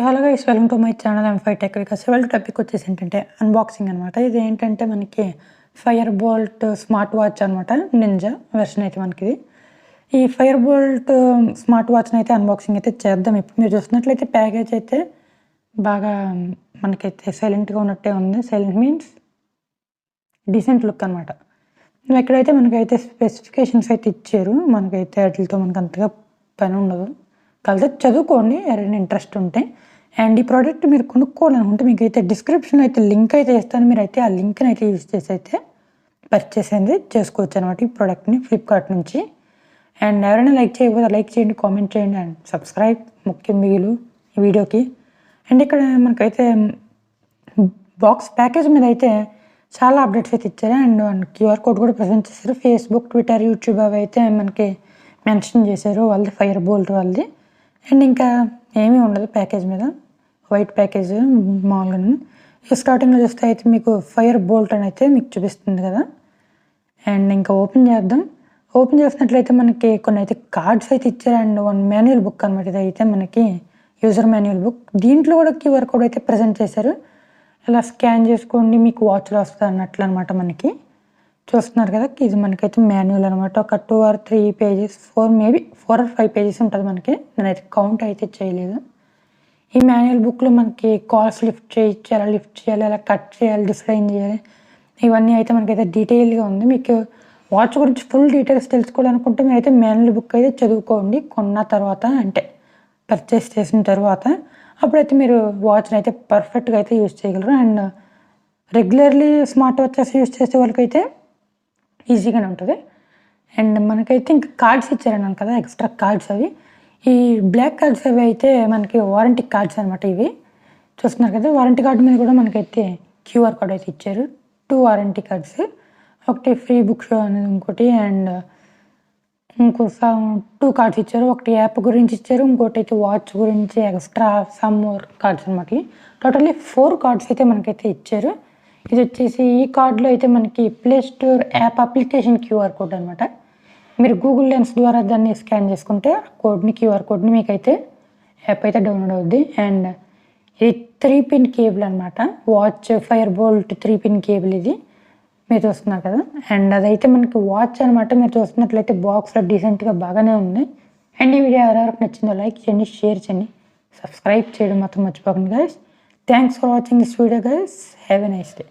Hello guys, welcome to my channel. I'm five tech Vikas. ఇవాళ topic వచ్చేసి ఏంటంటే unboxing అనమాట. ఇది ఏంటంటే మనకి ఫైర్ బోల్ట్ స్మార్ట్ వాచ్ అనమాట, నింజా వెర్షన్ అయితే మనకి ఈ ఫైర్ బోల్ట్ స్మార్ట్ వాచ్ని అయితే అన్బాక్సింగ్ అయితే చేద్దాం. ఇప్పుడు మీరు చూసినట్లయితే ప్యాకేజ్ అయితే బాగా మనకైతే సైలెంట్గా ఉన్నట్టే ఉంది. సైలెంట్ మీన్స్ డీసెంట్ లుక్ అనమాట. ఎక్కడైతే మనకైతే స్పెసిఫికేషన్స్ అయితే ఇచ్చారు, మనకైతే వాటితో మనకు అంతగా పని ఉండదు. కలిసి చదువుకోండి ఎవరైనా ఇంట్రెస్ట్ ఉంటే. అండ్ ఈ ప్రోడక్ట్ మీరు కొనుక్కోవాలనుకుంటే మీకైతే డిస్క్రిప్షన్లో అయితే లింక్ అయితే ఇస్తాను. మీరు అయితే ఆ లింక్ని అయితే యూజ్ చేసి అయితే పర్చేస్ అనేది చేసుకోవచ్చు అనమాట ఈ ప్రోడక్ట్ని ఫ్లిప్కార్ట్ నుంచి. అండ్ ఎవరైనా లైక్ చేయకపోతే లైక్ చేయండి, కామెంట్ చేయండి అండ్ సబ్స్క్రైబ్ ముఖ్యం మిగులు ఈ వీడియోకి. అండ్ ఇక్కడ మనకైతే బాక్స్ ప్యాకేజ్ మీద అయితే చాలా అప్డేట్స్ అయితే ఇచ్చారు. అండ్ క్యూఆర్ కోడ్ కూడా ప్రజెంట్ చేశారు. ఫేస్బుక్, ట్విట్టర్, యూట్యూబ్ అవి అయితే మనకి మెన్షన్ చేశారు వాళ్ళది, ఫైర్ బోల్ట్ వాళ్ళది. అండ్ ఇంకా ఏమీ ఉండదు ప్యాకేజ్ మీద, వైట్ ప్యాకేజ్ మామూలుగా. స్టార్టింగ్లో చూస్తే అయితే మీకు ఫైర్ బోల్ట్ అని అయితే మీకు చూపిస్తుంది కదా. అండ్ ఇంకా ఓపెన్ చేద్దాం. ఓపెన్ చేసినట్లయితే మనకి కొన్ని అయితే కార్డ్స్ అయితే ఇచ్చారు అండ్ వన్ మాన్యువల్ బుక్ అనమాట. ఇది అయితే మనకి యూజర్ మాన్యువల్ బుక్. దీంట్లో కూడా క్యూఆర్ కోడ్ అయితే ప్రజెంట్ చేశారు. ఇలా స్కాన్ చేసుకోండి మీకు వాచ్లో వస్తుంది అన్నట్లు అనమాట. మనకి చూస్తున్నారు కదా, ఇది మనకైతే మాన్యువల్ అనమాట. ఒక 2 or 3 పేజెస్, 4 or 5 పేజెస్ ఉంటుంది మనకి. నేనైతే కౌంట్ అయితే చేయలేదు. ఈ మాన్యువల్ బుక్లో మనకి కాల్స్ లిఫ్ట్ చేయొచ్చు, ఎలా లిఫ్ట్ చేయాలి, ఎలా కట్ చేయాలి, డిస్లైన్ చేయాలి, ఇవన్నీ అయితే మనకైతే డీటెయిల్గా ఉంది. మీకు వాచ్ గురించి ఫుల్ డీటెయిల్స్ తెలుసుకోవాలనుకుంటే మీరైతే మాన్యువల్ బుక్ అయితే చదువుకోండి. కొన్న తర్వాత అంటే పర్చేస్ చేసిన తర్వాత అప్పుడైతే మీరు వాచ్ని అయితే పర్ఫెక్ట్గా అయితే యూజ్ చేయగలరు. And regularly smart watches use చేసే వాళ్ళకైతే ఈజీగానే ఉంటుంది. అండ్ మనకైతే ఇంకా కార్డ్స్ ఇచ్చారన్నాను కదా, ఎక్స్ట్రా కార్డ్స్. అవి ఈ బ్లాక్ కార్డ్స్ అవి అయితే మనకి వారంటీ కార్డ్స్ అనమాట. ఇవి చూస్తున్నారు కదా, వారంటీ కార్డు మీద కూడా మనకైతే క్యూఆర్ కోడ్ అయితే ఇచ్చారు. 2 వారంటీ కార్డ్స్, ఒకటి ఫ్రీ బుక్ షో అనేది ఇంకోటి, అండ్ ఇంకో 2 కార్డ్స్ ఇచ్చారు. ఒకటి యాప్ గురించి ఇచ్చారు, ఇంకోటి అయితే వాచ్ గురించి ఎక్స్ట్రా సమ్ మోర్ కార్డ్స్ అనమాట. టోటల్లీ 4 కార్డ్స్ అయితే మనకైతే ఇచ్చారు. ఇది వచ్చేసి ఈ కార్డులో అయితే మనకి play store app application QR code అనమాట. మీరు గూగుల్ లెన్స్ ద్వారా దాన్ని స్కాన్ చేసుకుంటే క్యూఆర్ కోడ్ని మీకైతే యాప్ అయితే డౌన్లోడ్ అవుద్ది. అండ్ ఇది 3 పిన్ కేబుల్ అనమాట. Watch fire bolt 3 pin cable ఇది మీరు చూస్తున్నారు కదా. అండ్ అదైతే మనకి వాచ్ అనమాట. మీరు చూస్తున్నట్లయితే బాక్స్లో డీసెంట్గా బాగానే ఉంది. అండ్ ఈ వీడియో ఎవరెవరికి నచ్చిందో లైక్ చేయండి, షేర్ చేయండి, సబ్స్క్రైబ్ చేయడం మాత్రం మర్చిపోకండి guys. Thanks for watching this video guys. Have a nice day.